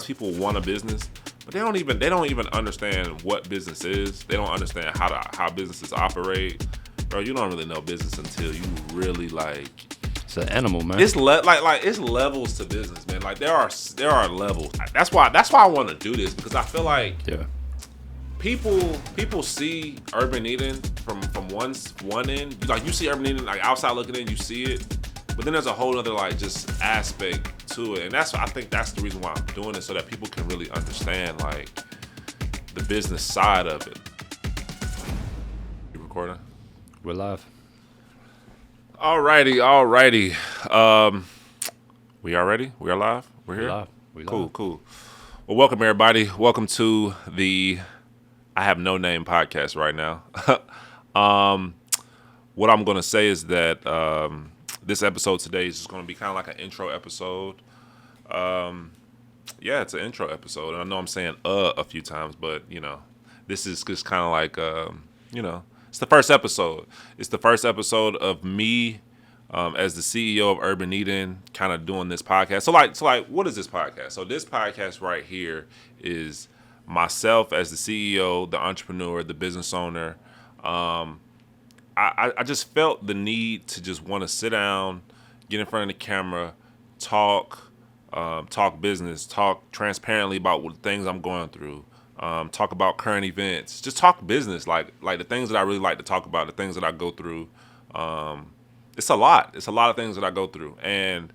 people want a business, but they don't even understand what business is. They don't understand how businesses operate. Bro, you don't really know business until you really like. It's an animal, man. It's like it's levels to business, man. Like there are levels. That's why I want to do this, because I feel like people see Urban Eden from one end. Like you see Urban Eden like outside looking in, you see it, but then there's a whole other like just aspect to it, and I think that's the reason why I'm doing it, so that people can really understand like the business side of it. You recording? We're live. Alrighty. We are ready? We are live? We're here? We live. Cool. Well, welcome everybody. Welcome to the I Have No Name podcast right now. What I'm going to say is that this episode today is just going to be kind of like an intro episode. Yeah, it's an intro episode. And I know I'm saying a few times, but, you know, this is just kind of like, you know, it's the first episode. It's the first episode of me as the CEO of Urban Eden, kind of doing this podcast. So like, what is this podcast? So this podcast right here is myself as the CEO, the entrepreneur, the business owner. I just felt the need to just want to sit down, get in front of the camera, talk business, talk transparently about what things I'm going through. Talk about current events, just talk business, like the things that I really like to talk about, the things that I go through. It's a lot of things that I go through, and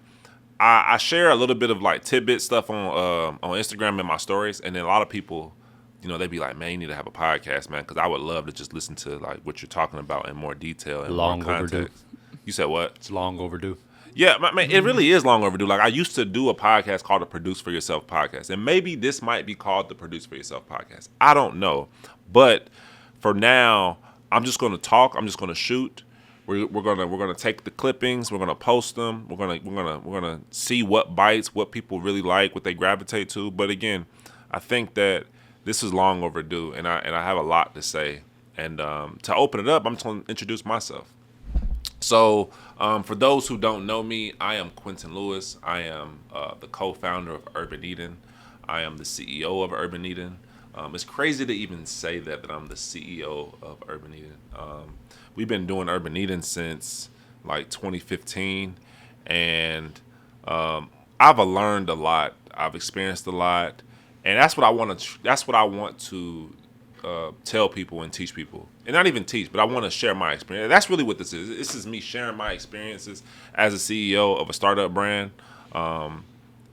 I share a little bit of like tidbit stuff on Instagram in my stories, and then a lot of people, you know, they'd be like, man, you need to have a podcast, man, because I would love to just listen to like what you're talking about in more detail and long more context. overdue. You said what? It's long overdue. Yeah, man, it really is long overdue. Like I used to do a podcast called the Produce for Yourself podcast, and maybe this might be called the Produce for Yourself podcast. I don't know, but for now, I'm just going to talk. I'm just going to shoot. We're gonna take the clippings. We're gonna post them. We're gonna see what bites, what people really like, what they gravitate to. But again, I think that this is long overdue, and I have a lot to say. And to open it up, I'm just gonna introduce myself. So, for those who don't know me, I am Quinton Lewis. I am the co-founder of Urban Eden. I am the CEO of Urban Eden. It's crazy to even say that I'm the CEO of Urban Eden. We've been doing Urban Eden since like 2015, and I've learned a lot. I've experienced a lot, and that's what I want to tell people and teach people, and not even teach, but I want to share my experience. That's really what this is. This is me sharing my experiences as a CEO of a startup brand,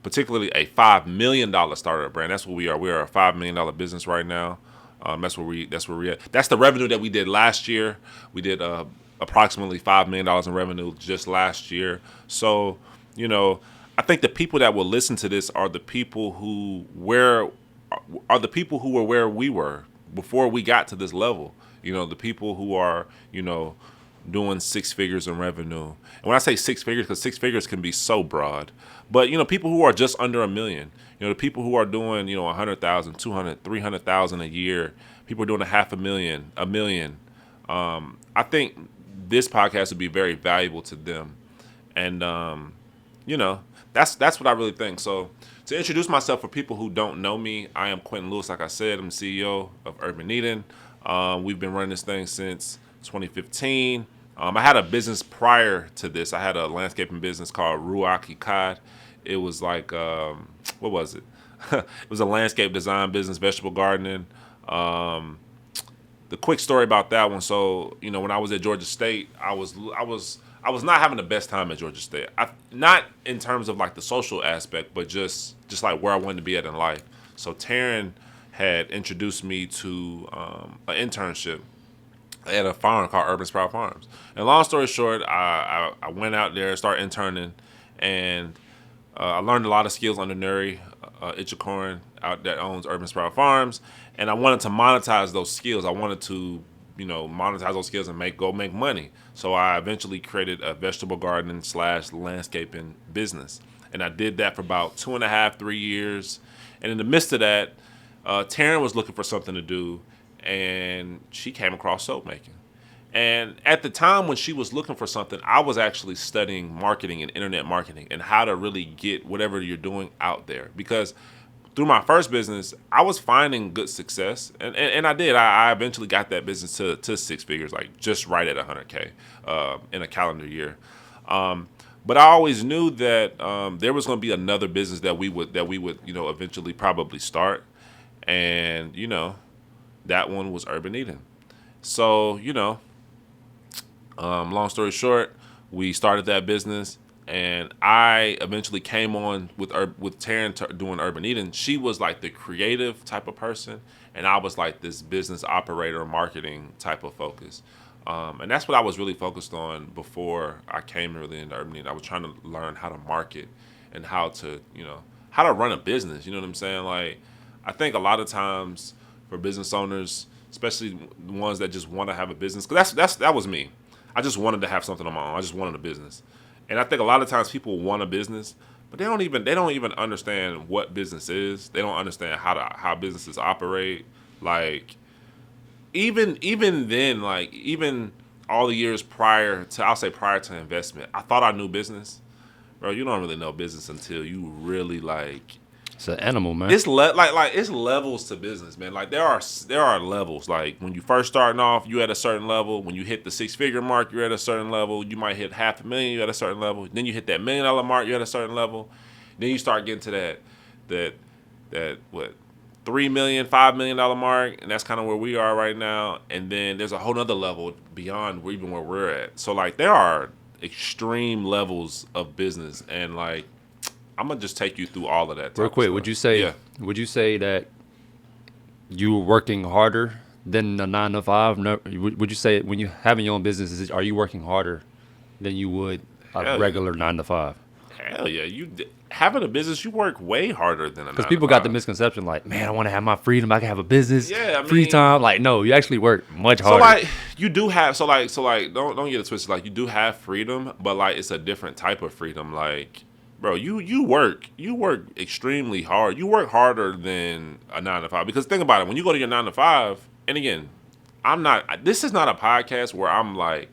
particularly a $5 million startup brand. That's what we are. We are a $5 million business right now. That's where we're at. That's the revenue that we did last year. We did approximately $5 million in revenue just last year. So, you know, I think the people that will listen to this are the people who were where we were before we got to this level. You know, the people who are, you know, doing six figures in revenue. And when I say six figures, because six figures can be so broad, but, you know, people who are just under $1 million, you know, the people who are doing, you know, 100,000, 200, 300,000 a year, people are doing $500,000, $1 million. I think this podcast would be very valuable to them. And, you know, that's what I really think. So to introduce myself for people who don't know me, I am Quinton Lewis. Like I said, I'm the CEO of Urban Eden. We've been running this thing since 2015. I had a business prior to this. I had a landscaping business called Ruach Ikad. It was like, what was it? It was a landscape design business, vegetable gardening. The quick story about that one. So, you know, when I was at Georgia State, I was not having the best time at Georgia State. Not in terms of like the social aspect, but just like where I wanted to be at in life. So Taryn had introduced me to an internship at a farm called Urban Sprout Farms. And long story short, I went out there, started interning, and I learned a lot of skills under Nuri Ichikorin out that owns Urban Sprout Farms, and I wanted to monetize those skills. I wanted to, you know, monetize those skills and make money. So I eventually created a vegetable gardening / landscaping business, and I did that for about 2.5, 3 years. And in the midst of that, Taryn was looking for something to do, and she came across soap making. And at the time when she was looking for something, I was actually studying marketing and internet marketing and how to really get whatever you're doing out there. Because through my first business, I was finding good success, and I did. I eventually got that business to six figures, like just right at 100K in a calendar year. But I always knew that there was going to be another business that we would eventually probably start, and that one was Urban Eden. So long story short, we started that business, and I eventually came on with Taryn doing Urban Eden. She was like the creative type of person, and I was like this business operator, marketing type of focus. And that's what I was really focused on before I came really into Urban Eden. I was trying to learn how to market and how to run a business. You know what I'm saying? Like, I think a lot of times for business owners, especially the ones that just want to have a business, because that was me. I just wanted to have something on my own. I just wanted a business. And I think a lot of times people want a business, but they don't even understand what business is. They don't understand how businesses operate. Like, even then, like, even all the years prior to investment, I thought I knew business. Bro, you don't really know business until you really like. It's an animal, man. It's like it's levels to business, man. Like there are levels. Like when you first starting off, you at a certain level. When you hit the 6-figure mark, you're at a certain level. You might hit $500,000, you're at a certain level. Then you hit that $1 million mark, you're at a certain level. Then you start getting to that what, $3 million, $5 million mark, and that's kind of where we are right now. And then there's a whole nother level beyond even where we're at. So like there are extreme levels of business, and like I'm gonna just take you through all of that. Real quick, would you say that you were working harder than the 9 to 5? No, would you say when you having your own business, are you working harder than you would a regular 9 to 5? Hell yeah, having a business, you work way harder than a 9 to 5. Because people got the misconception, like, man, I want to have my freedom. I can have a business. Yeah, I mean, free time. Like, no, you actually work much harder. So like you do have don't get it twisted. Like you do have freedom, but like it's a different type of freedom. Like, bro, you work extremely hard. You work harder than a 9 to 5. Because think about it, when you go to your 9 to 5, and again, this is not a podcast where I'm like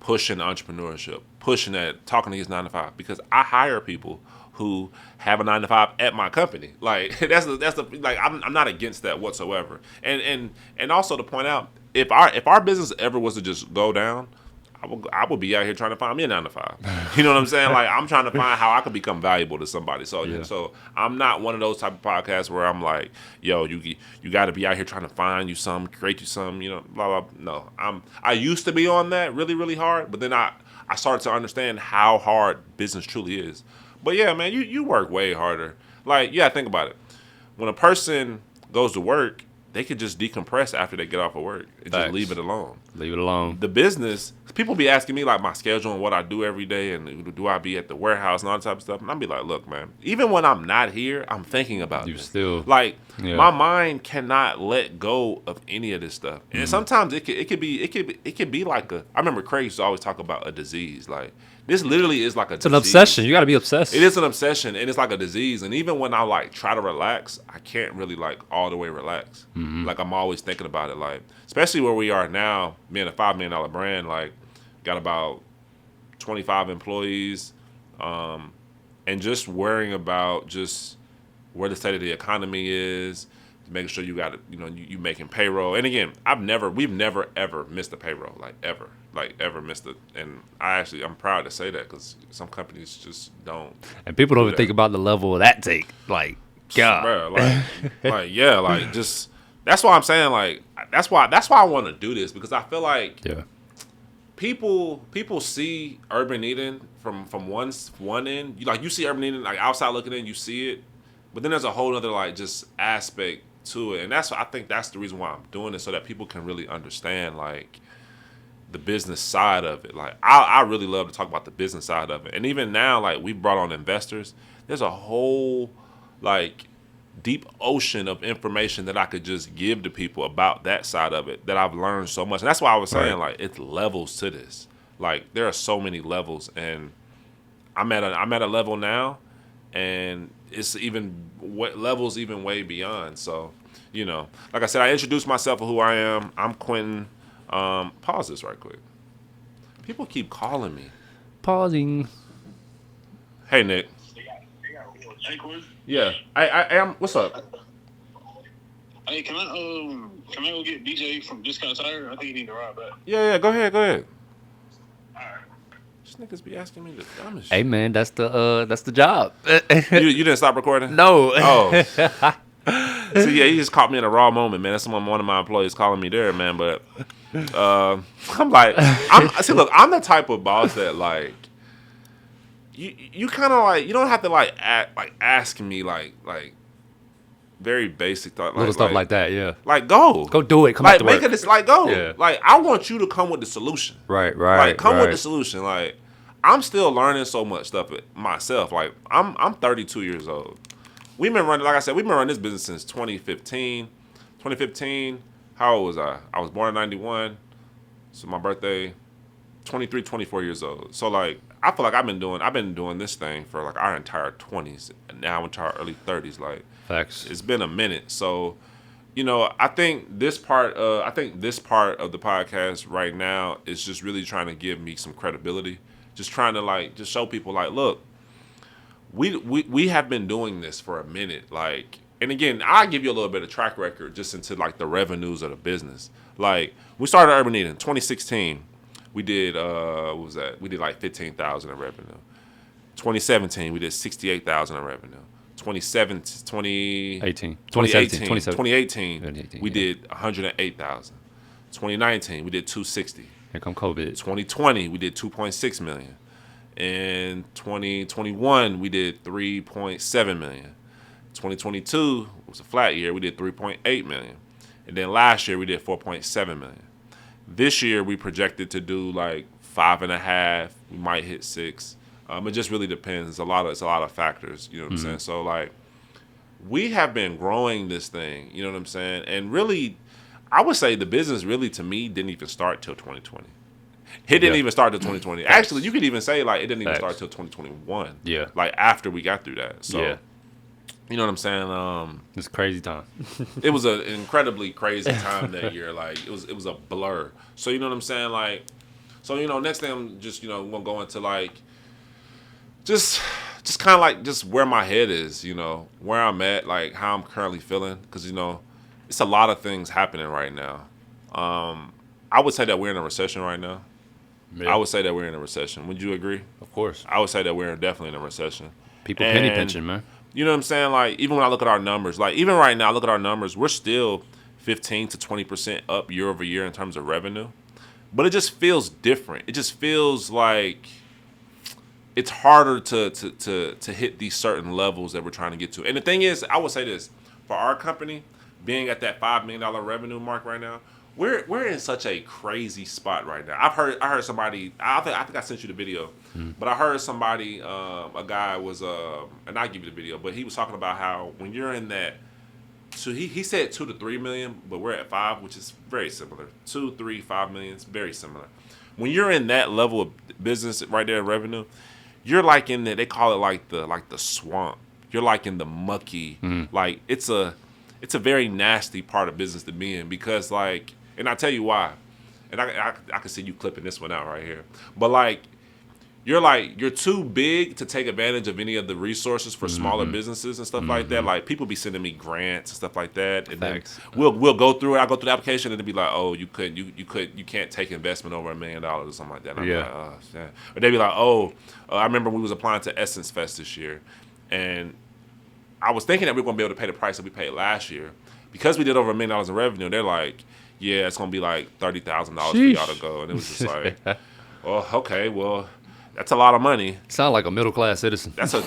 pushing entrepreneurship, pushing that, talking against 9 to 5, because I hire people who have a 9 to 5 at my company. Like that's the like I'm not against that whatsoever. And also to point out, if our business ever was to just go down, I would be out here trying to find me a 9 to 5. You know what I'm saying? Like I'm trying to find how I could become valuable to somebody. So so I'm not one of those type of podcasts where I'm like, yo, you got to be out here trying to find you some, create you some, blah blah. No, I used to be on that really really hard, but then I started to understand how hard business truly is. But yeah, man, you work way harder. Like, yeah, think about it. When a person goes to work, they could just decompress after they get off of work and just leave it alone. Leave it alone. The business, people be asking me like my schedule and what I do every day, and do I be at the warehouse and all that type of stuff. And I'll be like, look, man, even when I'm not here, I'm thinking about you this. Still like my mind cannot let go of any of this stuff. And sometimes it could be like I remember Craig used to always talk about a disease. Like this literally is like a disease. It's an obsession. You got to be obsessed. It is an obsession, and it's like a disease. And even when I like try to relax, I can't really like all the way relax. Like I'm always thinking about it. Like especially where we are now, being a $5 million brand, like got about 25 employees, and just worrying about just where the state of the economy is, making sure you got it, you making payroll. And again, we've never ever missed a payroll, like ever missed it. And I'm proud to say that, because some companies just don't. And people don't even think about the level of that take. Like, God, bro, like just that's why I'm saying, like that's why I want to do this, because I feel like people see Urban Eden from one end. You see Urban Eden like outside looking in, you see it, but then there's a whole other like just aspect to it, and I think that's the reason why I'm doing it, so that people can really understand like the business side of it. Like I really love to talk about the business side of it, and even now like we brought on investors. There's a whole like deep ocean of information that I could just give to people about that side of it that I've learned so much. And that's why I was saying like it's levels to this. Like there are so many levels, and I'm at a level now, and it's levels even way beyond. So, like I said, I introduced myself of who I am. I'm Quinton. Pause this right quick. People keep calling me. Pausing. Hey, Nick. Hey, Quinton. Yeah. I am. What's up? Hey, can I go get DJ from Discount Tire? I think he need to ride back. Yeah. Go ahead. Go ahead. All right. These niggas be asking me the dumbest Hey shit. man, that's the job. You didn't stop recording? No. Oh. So yeah, he just caught me in a raw moment, man. That's one of my employees calling me there, man. But I'm like, look, I'm the type of boss that like, you kind of like, you don't have to like ask me like very basic thought, Little stuff like that, yeah. Like go do it. Come like back to make work. it like go. Yeah. Like I want you to come with the solution. Right. Like come with the solution. Like I'm still learning so much stuff myself. Like I'm 32 years old. We've been running, like I said, we've been running this business since 2015. 2015, how old was I? I was born in 91. So my birthday, 23, 24 years old. So like I feel like I've been doing this thing for like our entire 20s and now into our early 30s. Like Facts. it's been a minute. So, I think this part of the podcast right now is just really trying to give me some credibility. Just trying to like just show people like, look, we have been doing this for a minute. Like, and again, I'll give you a little bit of track record just into like the revenues of the business. Like we started Urban Eating in 2016. We did what was that? We did like 15,000 in revenue. 2017, we did 68,000 in revenue. 2018, we did 108,000. 2019, we did 260. Here come COVID. 2020, we did 2.6 million. In 2021, we did 3.7 million. 2022 was a flat year. We did 3.8 million. And then last year, we did 4.7 million. This year, we projected to do like 5.5. We might hit 6. It just really depends. It's a lot of factors. You know what I'm saying? So like, we have been growing this thing. You know what I'm saying? And really, I would say the business really to me didn't even start till 2020. It didn't even start till 2020. Actually, you could even say like it didn't even start till 2021. Yeah. Like after we got through that. So, Yeah. you know what I'm saying? It's a crazy time. It was an incredibly crazy time that year. Like it was a blur. So you know what I'm saying? Like, so next thing I'm just gonna go into like just kind of like just where my head is, where I'm at, like how I'm currently feeling, because it's a lot of things happening right now. I would say that we're in a recession right now. Yeah. I would say that we're in a recession. Would you agree? Of course. I would say that we're definitely in a recession. People penny pinching, man. You know what I'm saying? Like even when I look at our numbers, like even right now, look at our numbers, we're still 15 to 20% up year over year in terms of revenue, but it just feels different. It just feels like it's harder to hit these certain levels that we're trying to get to. And the thing is, I would say this, for our company, being at that $5 million revenue mark right now, we're in such a crazy spot right now. I heard somebody, I think I sent you the video, but I heard somebody, a guy was, and I'll give you the video, but he was talking about how when you're in that, so he said 2 to 3 million, but we're at 5, which is very similar. 2, 3, 5 million, it's very similar. When you're in that level of business right there in revenue, you're like in there, they call it like the swamp. You're like in the mucky, like it's a very nasty part of business to be in, because like, and I'll tell you why. And I can see you clipping this one out right here. But like you're too big to take advantage of any of the resources for smaller businesses and stuff like that. Like people be sending me grants and stuff like that, and then we'll go through it. I'll go through the application and it'll be like, oh, you can't take investment over $1 million or something like that. And I'm like, oh, shit. Or they'd be like, oh, I remember we was applying to Essence Fest this year, and I was thinking that we were gonna be able to pay the price that we paid last year because we did over $1 million in revenue. They're like, yeah, it's gonna be like $30,000 for y'all to go, and it was just like, well, okay, well, that's a lot of money. Sound like a middle class citizen. That's a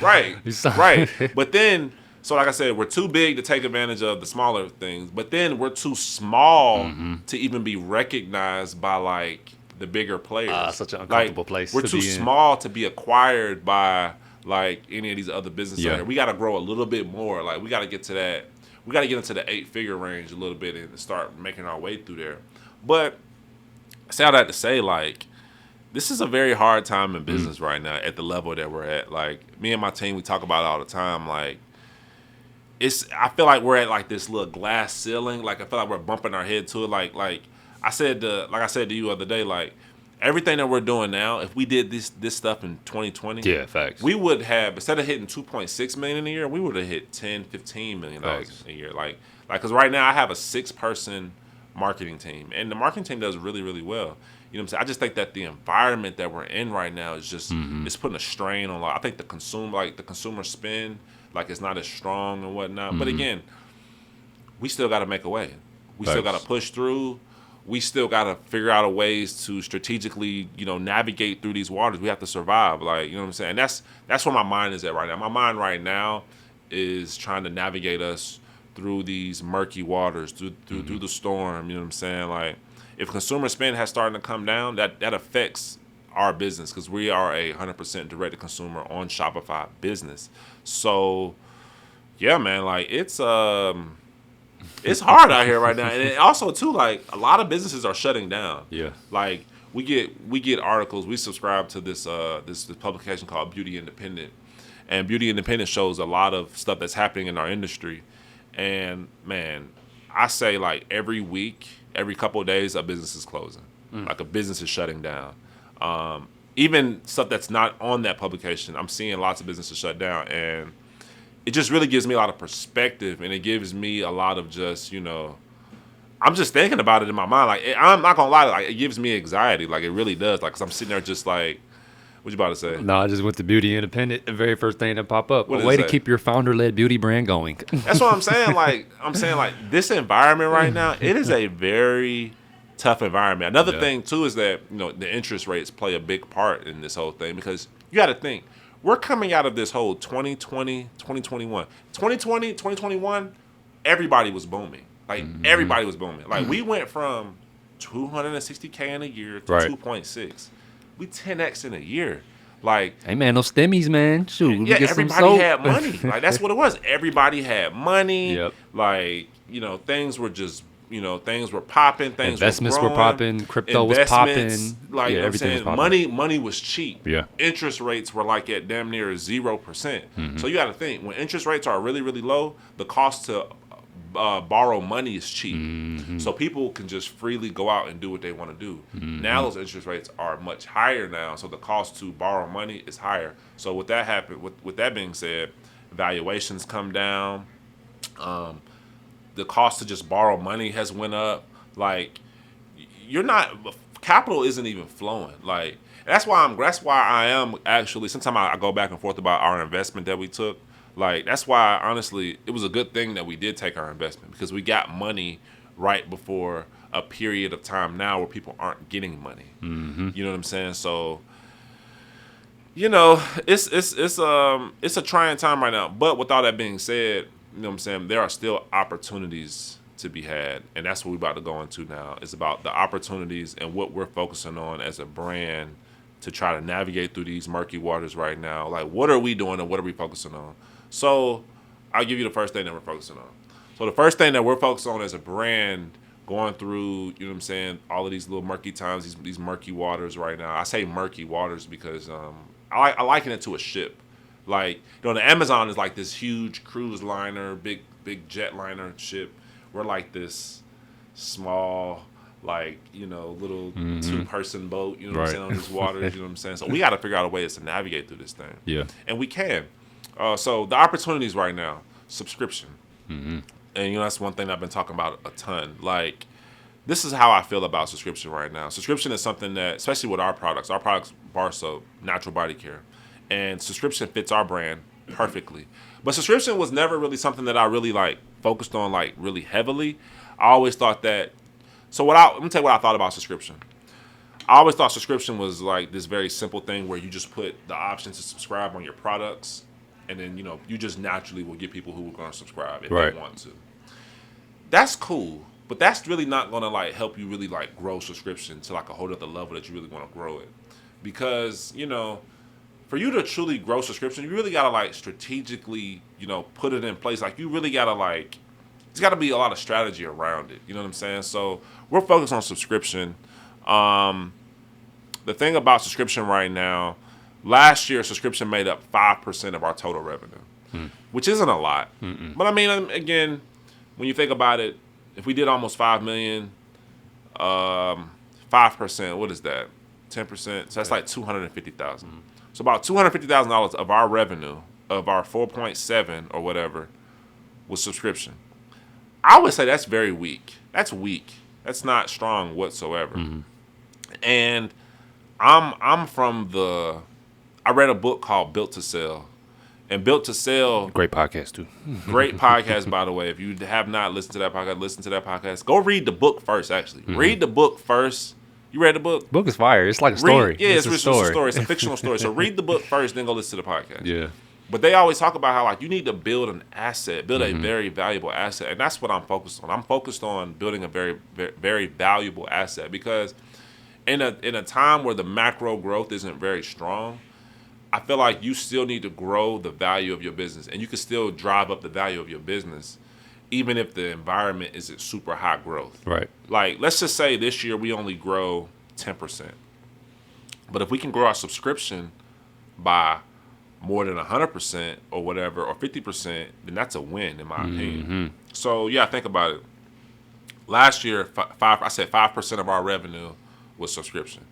right, right. But then, so like I said, we're too big to take advantage of the smaller things, but then we're too small to even be recognized by like the bigger players. Such an uncomfortable like, place. We're to too be in. small to be acquired by like any of these other businesses. Yeah. We got to grow a little bit more. Like we got to get to that. We got to get into the 8-figure range a little bit and start making our way through there. But I say all that to say, like, this is a very hard time in business right now at the level that we're at. Like, me and my team, we talk about it all the time. Like, I feel like we're at like this little glass ceiling. Like, I feel like we're bumping our head to it. Like I said to you the other day, like, everything that we're doing now, if we did this stuff in 2020, Yeah, facts. we would have, instead of hitting 2.6 million a year, we would have hit 10, 15 million Facts. a year. Like, because right now I have a 6-person marketing team, and the marketing team does really, really well. You know what I'm saying? I just think that the environment that we're in right now is just it's putting a strain on. Like, I think the consumer spend, like, it's not as strong and whatnot. But again, we still got to make a way. We still got to push through. We still got to figure out a ways to strategically, navigate through these waters. We have to survive. Like, you know what I'm saying? That's where my mind is at right now. My mind right now is trying to navigate us through these murky waters, through the storm. You know what I'm saying? Like, if consumer spend has started to come down, that affects our business because we are a 100% direct to consumer on Shopify business. So, yeah, man, like it's hard out here right now, and it also too, like, a lot of businesses are shutting down. Yeah. Like, we get articles. We subscribe to this publication called Beauty Independent, and Beauty Independent shows a lot of stuff that's happening in our industry. And man, I say, like, every week, every couple of days, a business is closing. Like, a business is shutting down. Even stuff that's not on that publication, I'm seeing lots of businesses shut down, and it just really gives me a lot of perspective, and it gives me a lot of just, I'm just thinking about it in my mind. Like, I'm not gonna lie, like, it gives me anxiety. Like, it really does. Like, 'cause I'm sitting there just like, what you about to say? No, I just went to Beauty Independent. The very first thing that pop up. What A does way it to say? keep your founder-led beauty brand going. That's what I'm saying. Like, this environment right now, it is a very tough environment. Another thing too is that, the interest rates play a big part in this whole thing, because you got to think, we're coming out of this whole 2020, 2021. 2020, 2021, everybody was booming. Like, everybody was booming. Like, we went from $260K in a year to Right. 2.6. We 10X in a year. Like, Hey, man, those stemmies, man. Shoot, we yeah, get some everybody soap. had money. Like, that's what it was. Everybody had money. Yep. Like, things were just, things were popping. Things Investments were were growing. popping. Crypto was popping. Investments, like, Yeah, you know what I'm everything was saying, popping. money was cheap. Yeah. Interest rates were like at damn near 0%. So you got to think, when interest rates are really, really low, the cost to borrow money is cheap. So people can just freely go out and do what they want to do. Now those interest rates are much higher now, so the cost to borrow money is higher. So with that being said, valuations come down. The cost to just borrow money has went up. Like, capital isn't even flowing. Like, that's why I am actually, sometimes I go back and forth about our investment that we took. Like, that's why, honestly, it was a good thing that we did take our investment, because we got money right before a period of time now where people aren't getting money. You know what I'm saying? So, it's a trying time right now. But with all that being said, you know what I'm saying, there are still opportunities to be had, and that's what we're about to go into now. It's about the opportunities and what we're focusing on as a brand to try to navigate through these murky waters right now. Like, what are we doing and what are we focusing on? So I'll give you the first thing that we're focusing on. So the first thing that we're focused on as a brand, going through, you know what I'm saying, all of these little murky times, these murky waters right now. I say murky waters because I liken it to a ship. Like, the Amazon is like this huge cruise liner, big jetliner ship. We're like this small, like, little 2-person boat, you know what I'm saying, on these waters, you know what I'm saying? So we got to figure out a way to navigate through this thing. Yeah. And we can. So the opportunities right now, subscription. And, that's one thing I've been talking about a ton. Like, this is how I feel about subscription right now. Subscription is something that, especially with our products bar soap, natural body care, and subscription fits our brand perfectly. But subscription was never really something that I really, like, focused on, like, really heavily. I always thought that, let me tell you what I thought about subscription. I always thought subscription was like this very simple thing where you just put the option to subscribe on your products, and then, you just naturally will get people who are going to subscribe if they want to. That's cool, but that's really not going to, like, help you really, like, grow subscription to, like, a whole other level that you really want to grow it. Because, for you to truly grow subscription, you really got to, like, strategically, put it in place. Like, you really got to, like, there's got to be a lot of strategy around it. You know what I'm saying? So we're focused on subscription. The thing about subscription right now, last year subscription made up 5% of our total revenue, which isn't a lot. But I mean, again, when you think about it, if we did almost 5 million, 5%, what is that? 10%. So that's like $250,000. So about $250,000 of our revenue, of our 4.7 or whatever, was subscription. I would say that's very weak. That's weak. That's not strong whatsoever. And I'm from the. I read a book called Built to Sell, and Built to Sell. Great podcast too. Great podcast, by the way. If you have not listened to that podcast, listen to that podcast. Go read the book first. Actually, read the book first. You read the book? Book is fire. It's like a story. It's a story. It's a fictional story. So read the book first, then go listen to the podcast. Yeah. But they always talk about how like you need to build an asset, build a very valuable asset, and that's what I'm focused on. I'm focused on building a very, very, very valuable asset because in a time where the macro growth isn't very strong, I feel like you still need to grow the value of your business, and you can still drive up the value of your business, even if the environment isn't super high growth. Right. Like let's just say this year we only grow 10%, but if we can grow our subscription by more than 100% or whatever, or 50%, then that's a win in my opinion. So yeah, think about it. Last year, I said 5% of our revenue was subscription.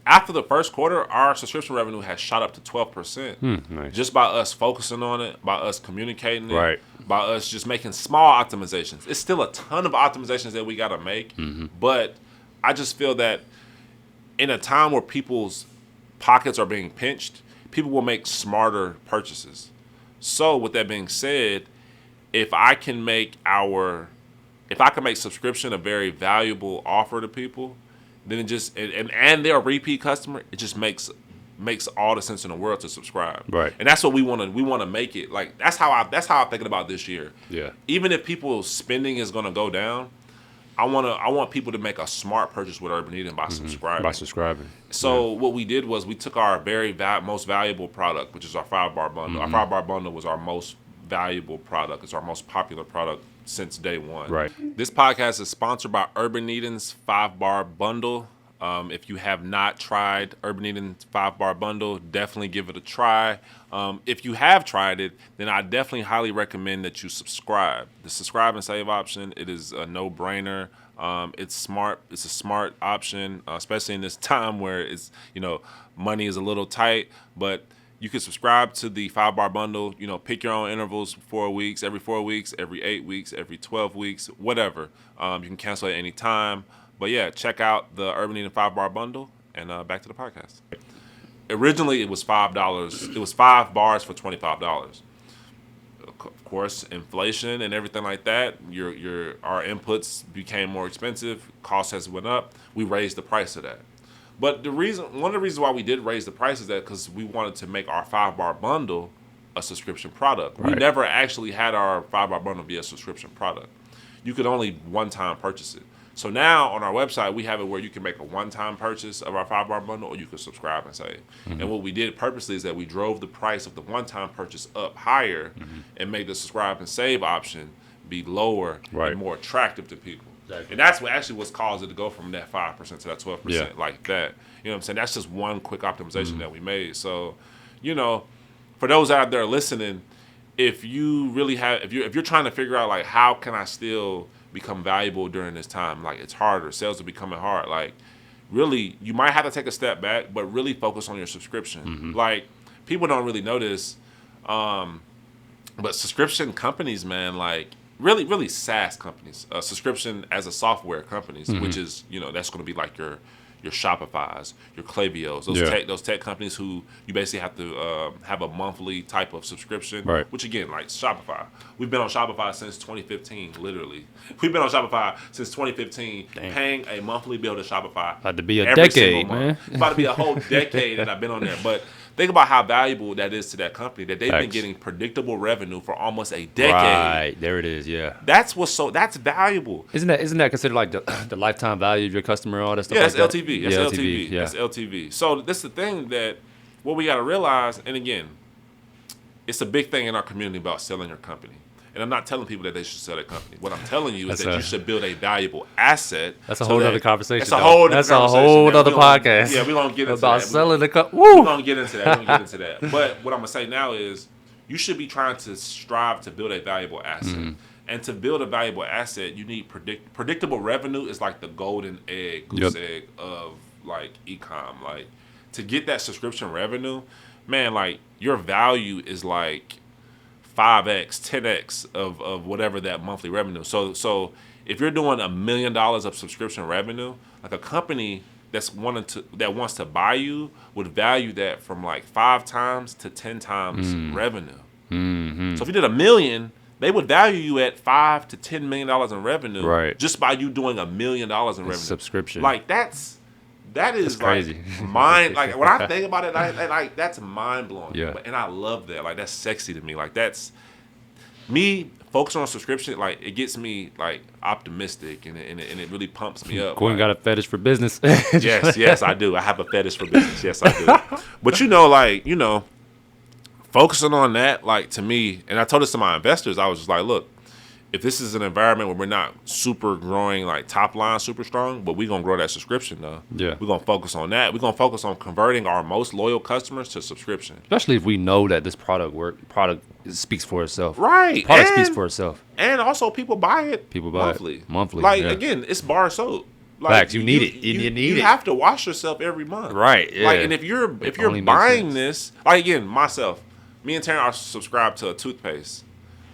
After the first quarter, our subscription revenue has shot up to 12%. Nice. Just by us focusing on it, by us communicating it, Right. by us just making small optimizations. It's still a ton of optimizations that we got to make, but I just feel that in a time where people's pockets are being pinched, people will make smarter purchases. So with that being said, if I can make subscription a very valuable offer to people, then it just and they're a repeat customer, it just makes all the sense in the world to subscribe. Right. And that's what we want to make it. Like that's how I'm thinking about this year. Yeah. Even if people's spending is going to go down, I want people to make a smart purchase with Urban Eating by subscribing. So what we did was we took our very most valuable product, which is our 5-bar bundle. Our 5-bar bundle was our most valuable product. It's our most popular product since day one. Right. This podcast is sponsored by Urban Eating's 5-bar bundle. If you have not tried Urban Eating's 5-bar bundle, definitely give it a try. If you have tried it, then I definitely highly recommend that you subscribe. The subscribe and save option, it is a no-brainer. It's smart. It's a smart option, especially in this time where money is a little tight. But you can subscribe to the 5-bar bundle. Pick your own intervals: 4 weeks, every 4 weeks, every 8 weeks, every 12 weeks, whatever. You can cancel at any time. But yeah, check out the Urban Eating 5-bar bundle, and back to the podcast. Originally, it was $5. It was 5 bars for $25. Of course, inflation and everything like that, our inputs became more expensive. Cost has went up. We raised the price of that. But one of the reasons why we did raise the price is that because we wanted to make our 5-bar bundle a subscription product. Right. We never actually had our 5-bar bundle be a subscription product. You could only one-time purchase it. So now on our website, we have it where you can make a one-time purchase of our 5-bar bundle, or you can subscribe and save. And what we did purposely is that we drove the price of the one-time purchase up higher and made the subscribe and save option be lower Right. and more attractive to people. Exactly. And that's what's caused it to go from that 5% to that 12% Yeah. like that. You know what I'm saying? That's just one quick optimization that we made. So, for those out there listening, if you're trying to figure out like how can I still become valuable during this time, like it's harder, sales are becoming hard, like really you might have to take a step back, but really focus on your subscription. Like people don't really know this, but subscription companies, man, like really SaaS companies, subscription as a software companies, which is that's going to be like your Shopify's, your Klaviyo's, those tech companies who you basically have to have a monthly type of subscription. Right. Which again, like Shopify, we've been on Shopify since 2015. Literally, we've been on Shopify since 2015, paying a monthly bill to Shopify. About to be a every decade, single month. man. It's about to be a whole decade that I've been on there. But think about how valuable that is to that company, that they've been Facts. getting predictable revenue for almost a decade. Right. There it is. Yeah. That's valuable. Isn't that considered like the lifetime value of your customer, all that stuff? Yeah, like that's that? LTV. That's Yeah, LTV. Yeah. That's LTV. So this is the thing that what we got to realize, and again, it's a big thing in our community about selling your company. And I'm not telling people that they should sell their company. What I'm telling you is that you should build a valuable asset. That's a whole other conversation. That's a whole other podcast. Yeah, we're going to get into about that. selling the company. We're going to get into that. But what I'm going to say now is you should be trying to strive to build a valuable asset. And to build a valuable asset, you need predictable revenue is like the golden egg, goose egg of like e-com. Like to get that subscription revenue, man, like your value is like 5x, 10x of whatever that monthly revenue. So if you're doing $1 million of subscription revenue, like a company that wants to buy you would value that from like 5 times to 10 times revenue. Mm-hmm. So if you did $1 million, they would value you at $5 to $10 million in revenue, right, just by you doing $1 million in revenue. Subscription, like that is crazy. Like mind. Like when I think about it, like that's mind blowing. Yeah. And I love that. Like that's sexy to me. Like that's me focusing on subscription. Like it gets me like optimistic, and it really pumps me up. Quinn got a fetish for business. Yes, I do. I have a fetish for business. Yes, I do. But focusing on that, like to me, and I told this to my investors, I was just like, look, if this is an environment where we're not super growing like top line super strong, but we're gonna grow that subscription though. Yeah. We're gonna focus on that. We're gonna focus on converting our most loyal customers to subscription. Especially if we know that this product speaks for itself. Right. Product speaks for itself. And also people buy it monthly. Monthly. Like again, it's bar soap. Like, Facts, you need it. You need it. You have to wash yourself every month. Right. Yeah. Like, and if you're buying this, like again, me and Taryn are subscribed to a toothpaste.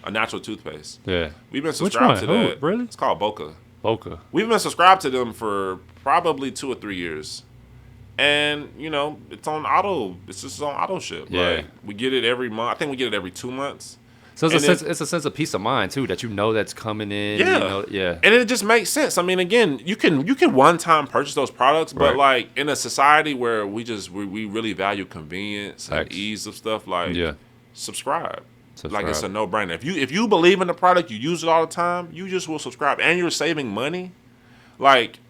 A natural toothpaste. Yeah. We've been subscribed to that. Really? It's called Boca. Boca. We've been subscribed to them for probably 2 or 3 years. And, it's on auto. It's just on auto ship. Yeah. Like, we get it every month. I think we get it every 2 months. So it's a sense of peace of mind too, that that's coming in. Yeah. Yeah. And it just makes sense. I mean, again, you can one time purchase those products, but like in a society where we really value convenience and ease of stuff, like subscribe. Like it's a no-brainer. If you believe in the product, you use it all the time, you just will subscribe, and you're saving money. Like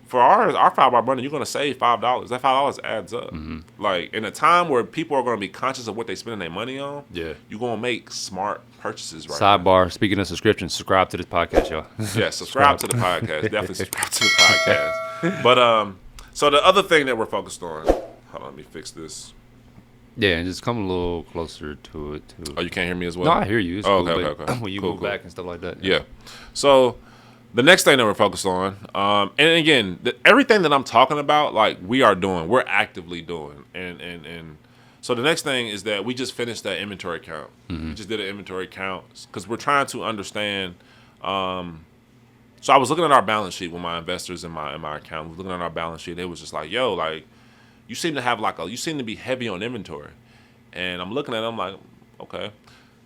for our $5 bundle, you're gonna save $5. That $5 adds up. Mm-hmm. Like in a time where people are gonna be conscious of what they spending their money on, you're gonna make smart purchases. Right. Sidebar: speaking of subscription, subscribe to this podcast, y'all. Yeah, subscribe to the podcast. Definitely subscribe to the podcast. But so the other thing that we're focused on. Hold on, let me fix this. Yeah, and just come a little closer to it too. Oh, you can't hear me as well? No, I hear you. It's cool, okay. When you move back and stuff like that. Yeah. So the next thing that we're focused on, and again, everything that I'm talking about, like we're actively doing, and so the next thing is that we just finished that inventory count. Mm-hmm. We just did an inventory count because we're trying to understand. So I was looking at our balance sheet with my investors in my account. I was looking at our balance sheet. It was just like, yo, like. You seem to be heavy on inventory. And I'm looking at them like, okay,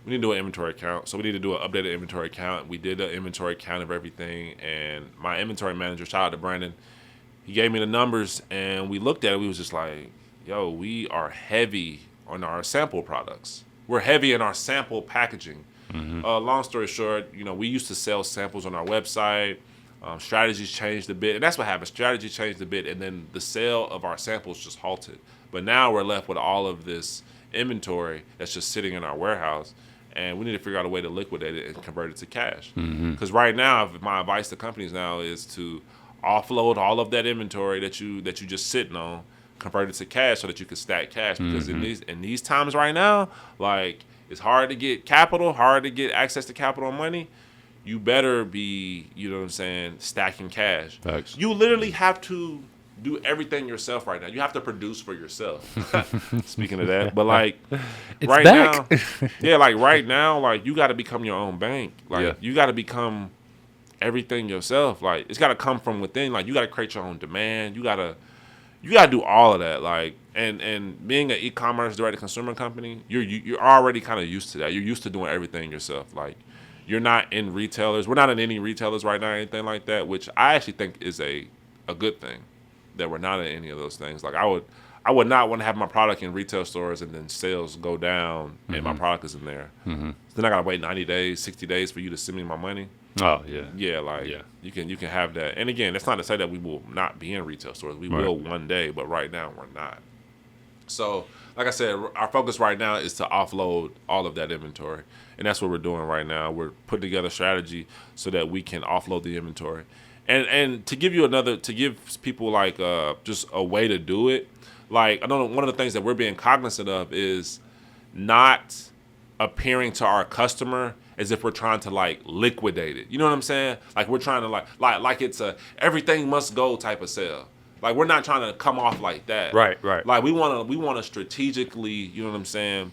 we need to do an inventory count. So we need to do an updated inventory count. We did an inventory count of everything. And my inventory manager, shout out to Brandon, he gave me the numbers and we looked at it. We was just like, yo, we are heavy on our sample products. We're heavy in our sample packaging. Mm-hmm. Long story short, we used to sell samples on our website. Strategies changed a bit, and that's what happened. Strategy changed a bit, and then the sale of our samples just halted. But now we're left with all of this inventory that's just sitting in our warehouse, and we need to figure out a way to liquidate it and convert it to cash. Because right now, my advice to companies now is to offload all of that inventory that you just sitting on, convert it to cash so that you can stack cash. Because in these times right now, like it's hard to get capital, hard to get access to capital and money. You better be, stacking cash. Facts. You literally have to do everything yourself right now. You have to produce for yourself. Speaking of that, but like it's right back. now, right now, like you got to become your own bank. Like you got to become everything yourself. Like it's got to come from within. Like you got to create your own demand. You got to do all of that. Like and being an e-commerce direct to consumer company, you're already kind of used to that. You're used to doing everything yourself. Like. You're not in retailers. We're not in any retailers right now or anything like that, which I actually think is a good thing that we're not in any of those things. Like I would not want to have my product in retail stores and then sales go down and my product is in there. Mm-hmm. So then I gotta wait 90 days, 60 days for you to send me my money. Oh yeah. Yeah, you can have that. And again, that's not to say that we will not be in retail stores. We will one day, but right now we're not. So, like I said, our focus right now is to offload all of that inventory. And that's what we're doing right now. We're putting together a strategy so that we can offload the inventory. And to give people like just a way to do it, like I know one of the things that we're being cognizant of is not appearing to our customer as if we're trying to like liquidate it. You know what I'm saying? Like we're trying to like it's a everything must go type of sale. Like we're not trying to come off like that. Right. Like we wanna strategically, you know what I'm saying,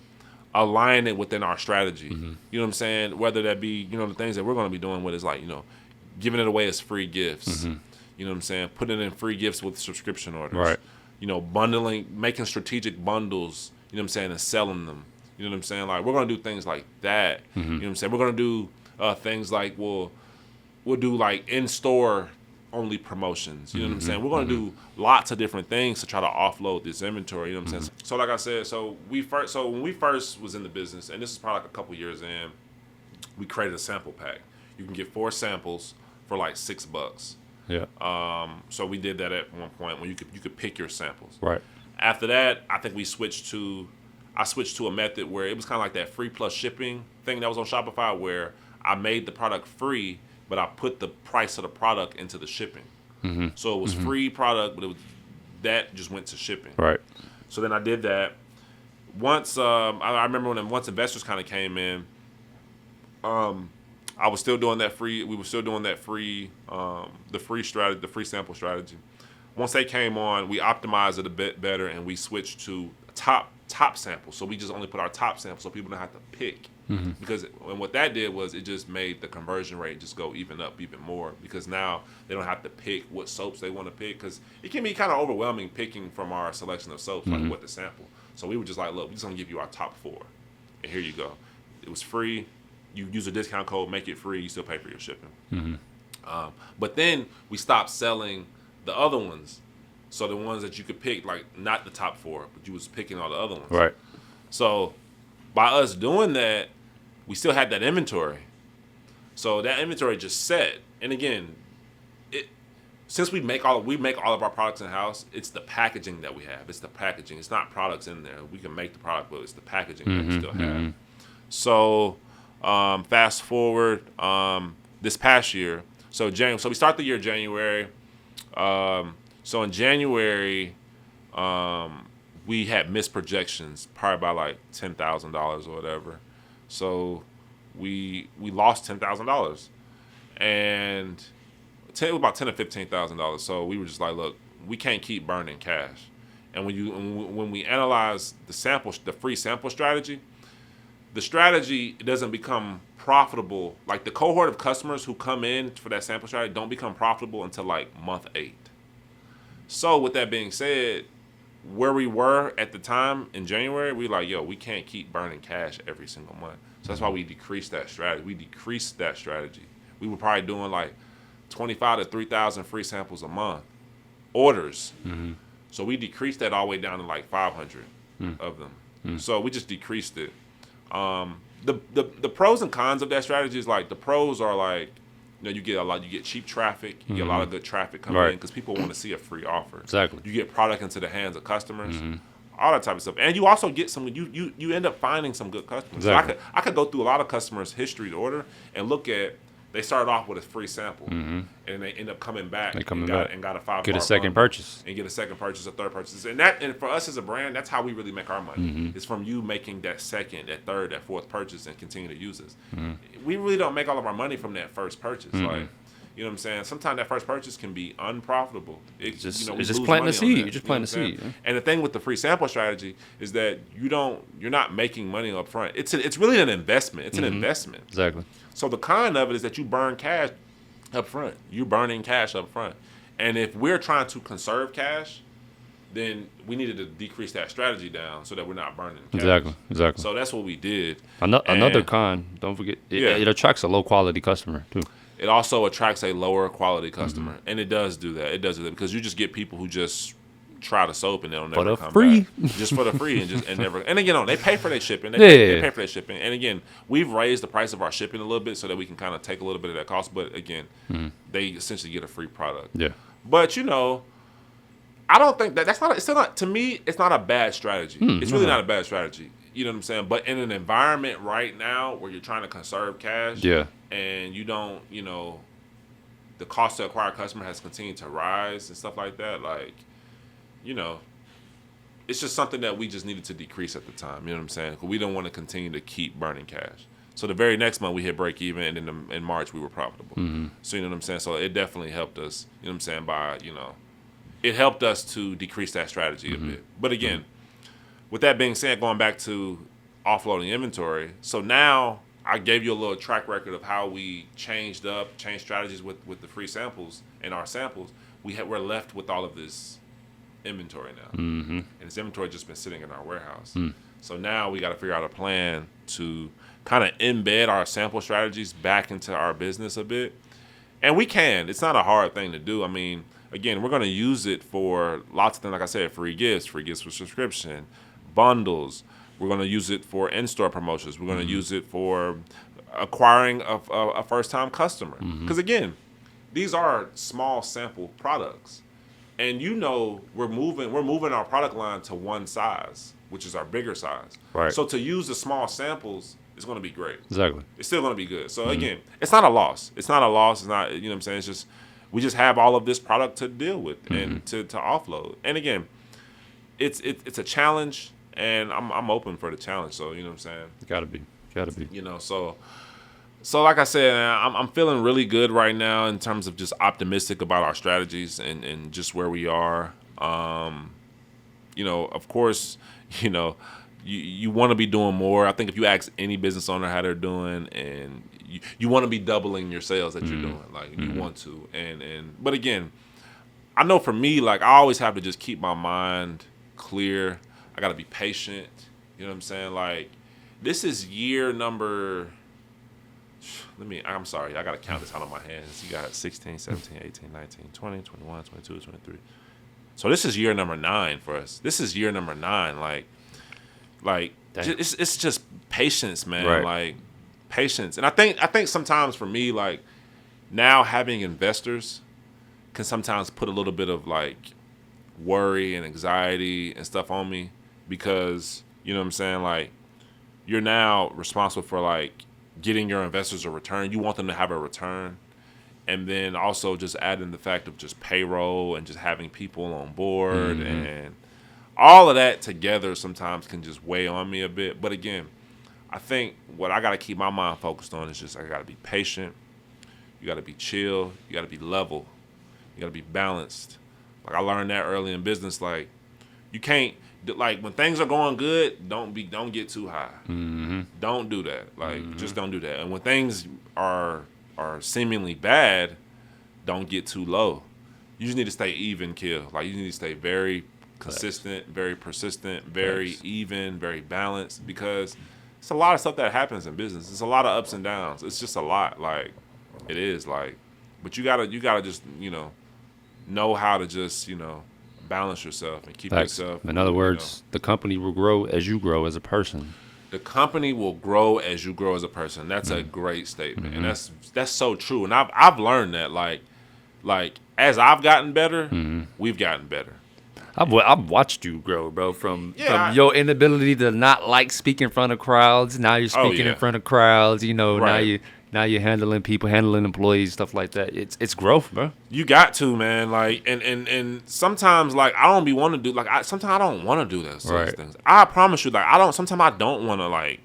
align it within our strategy. Mm-hmm. You know what I'm saying? Whether that be, you know, the things that we're gonna be doing with is like, you know, giving it away as free gifts. Mm-hmm. You know what I'm saying? Putting in free gifts with subscription orders. Right. You know, bundling, making strategic bundles, you know what I'm saying, and selling them. You know what I'm saying? Like we're gonna do things like that. Mm-hmm. You know what I'm saying? We're gonna do things like we'll do like in-store only promotions. You know what I'm saying? We're gonna do lots of different things to try to offload this inventory. You know what I'm saying? So like I said, when we first was in the business, and this is probably like a couple years in, we created a sample pack. You can get 4 samples for like $6. Yeah. So we did that at one point when you could pick your samples. Right. After that, I think I switched to a method where it was kind of like that free plus shipping thing that was on Shopify, where I made the product free, but I put the price of the product into the shipping. Mm-hmm. So it was free product, but that just went to shipping. Right. So then I did that. Once I remember once investors kind of came in, I was still doing that free. We were still doing that free, the free strategy, the free sample strategy. Once they came on, we optimized it a bit better, and we switched to top samples. So we just only put our top samples, so people don't have to pick. Mm-hmm. Because and what that did was it just made the conversion rate just go even more, because now they don't have to pick what soaps they want to pick, because it can be kind of overwhelming picking from our selection of soaps, like what to sample. So we were just like, look, we're just gonna give you our top 4, and here you go. It was free. You use a discount code, make it free. You still pay for your shipping. Mm-hmm. But then we stopped selling the other ones. So the ones that you could pick, like not the top 4, but you was picking all the other ones. Right. So by us doing that, we still had that inventory. So that inventory just set. And again, since we make all of our products in house, it's the packaging that we have. It's the packaging. It's not products in there. We can make the product, but it's the packaging that we still have. So fast forward this past year. So we start the year January. So in January, we had missed projections probably by like $10,000 or whatever. So we lost $10,000, and it was about $10,000 or $15,000. So we were just like, look, we can't keep burning cash. And when we analyze the free sample strategy, the strategy doesn't become profitable. Like the cohort of customers who come in for that sample strategy don't become profitable until like month 8. So with that being said, where we were at the time in January, we like, yo, we can't keep burning cash every single month. So that's why we decreased that strategy. We were probably doing like 25 to 3,000 free samples a month, orders. Mm-hmm. So we decreased that all the way down to like 500 of them. So we just decreased it. The pros and cons of that strategy is like, the pros are like, you know, you get cheap traffic, you get a lot of good traffic coming in because people want to see a free offer. Exactly. You get product into the hands of customers, all that type of stuff, and you also get some. You end up finding some good customers. Exactly. So I could go through a lot of customers' history to order and look at. They started off with a free sample, and they end up coming back. And got a $5. Get a second purchase. And get a second purchase, a third purchase, and for us as a brand, that's how we really make our money. It's from you making that second, that third, that fourth purchase and continue to use us. We really don't make all of our money from that first purchase. Like, you know what I'm saying? Sometimes that first purchase can be unprofitable. It's just planting a seed. You're just planting a seed. Yeah. And the thing with the free sample strategy is that you're not making money up front. It's really an investment. It's an investment. Exactly. So the con of it is that you burn cash up front. You're burning cash up front. And if we're trying to conserve cash, then we needed to decrease that strategy down so that we're not burning cash. Exactly. So that's what we did. Another con, don't forget, it attracts a low quality customer too. It also attracts a lower quality customer, and it does do that. Because you just get people who just try the soap and they'll never come back. Just for the free and never. And again, they pay for their shipping. They pay for their shipping. And again, we've raised the price of our shipping a little bit so that we can kind of take a little bit of that cost. But again, they essentially get a free product. Yeah. But I don't think that's not. It's still not. To me, it's not a bad strategy. It's really not a bad strategy. You know what I'm saying? But in an environment right now where you're trying to conserve cash, and you don't, the cost to acquire a customer has continued to rise and stuff like that. Like, it's just something that we just needed to decrease at the time. You know what I'm saying? Because we don't want to continue to keep burning cash. So the very next month we hit break even, and in March we were profitable. So you know what I'm saying? So it definitely helped us. You know what I'm saying? By it helped us to decrease that strategy a bit. But again, with that being said, going back to offloading inventory, so now I gave you a little track record of how we changed strategies with the free samples and our samples. We're left with all of this inventory now, and this inventory just been sitting in our warehouse. So now we got to figure out a plan to kind of embed our sample strategies back into our business a bit, and we can. It's not a hard thing to do. I mean, again, we're going to use it for lots of things. Like I said, free gifts for subscription, bundles. We're going to use it for in-store promotions. We're going to use it for acquiring a first-time customer. Because again, these are small sample products. And we're moving our product line to one size, which is our bigger size. Right. So to use the small samples is going to be great. Exactly. It's still going to be good. So again, it's not a loss. It's not a loss. It's not, you know what I'm saying? It's just, we just have all of this product to deal with and to offload. And again, it's a challenge, and I'm open for the challenge. So, you know what I'm saying? Gotta be. You know, so like I said, I'm feeling really good right now in terms of just optimistic about our strategies and just where we are. You know, of course, you know, you want to be doing more. I think if you ask any business owner how they're doing, and you want to be doubling your sales that you're doing, like you want to. But again, I know for me, like I always have to just keep my mind clear. I got to be patient. You know what I'm saying? Like this is year number. I'm sorry. I got to count this out on my hands. You got 16, 17, 18, 19, 20, 21, 22, 23. So this is year number 9 for us. This is year number 9. Like it's just patience, man. Right. Like patience. And I think sometimes for me, like now having investors can sometimes put a little bit of like worry and anxiety and stuff on me, because you know what I'm saying? Like you're now responsible for like getting your investors a return. You want them to have a return. And then also just adding the fact of just payroll and just having people on board and all of that together sometimes can just weigh on me a bit. But again, I think what I got to keep my mind focused on is just I got to be patient. You got to be chill. You got to be level. You got to be balanced. Like I learned that early in business. Like you can't, like when things are going good, don't get too high. Don't do that. Like just don't do that. And when things are seemingly bad, don't get too low. You just need to stay even kill. Like you need to stay very consistent, very persistent, very even, very balanced, because it's a lot of stuff that happens in business. It's a lot of ups and downs. It's just a lot. Like it is like, but you gotta just, you know how to just, balance yourself and keep yourself. In other words, the company will grow as you grow as a person. The company will grow as you grow as a person. That's a great statement, and that's so true. And I've learned that like as I've gotten better, we've gotten better. I've watched you grow, bro. From your inability to not like speak in front of crowds. Now you're speaking in front of crowds. You know, Right. now you're handling people, handling employees, stuff like that. It's growth, bro. You got to, man. Like and sometimes like I don't be want to do like sometimes I don't want to do those things. I promise you, like sometimes I don't want to like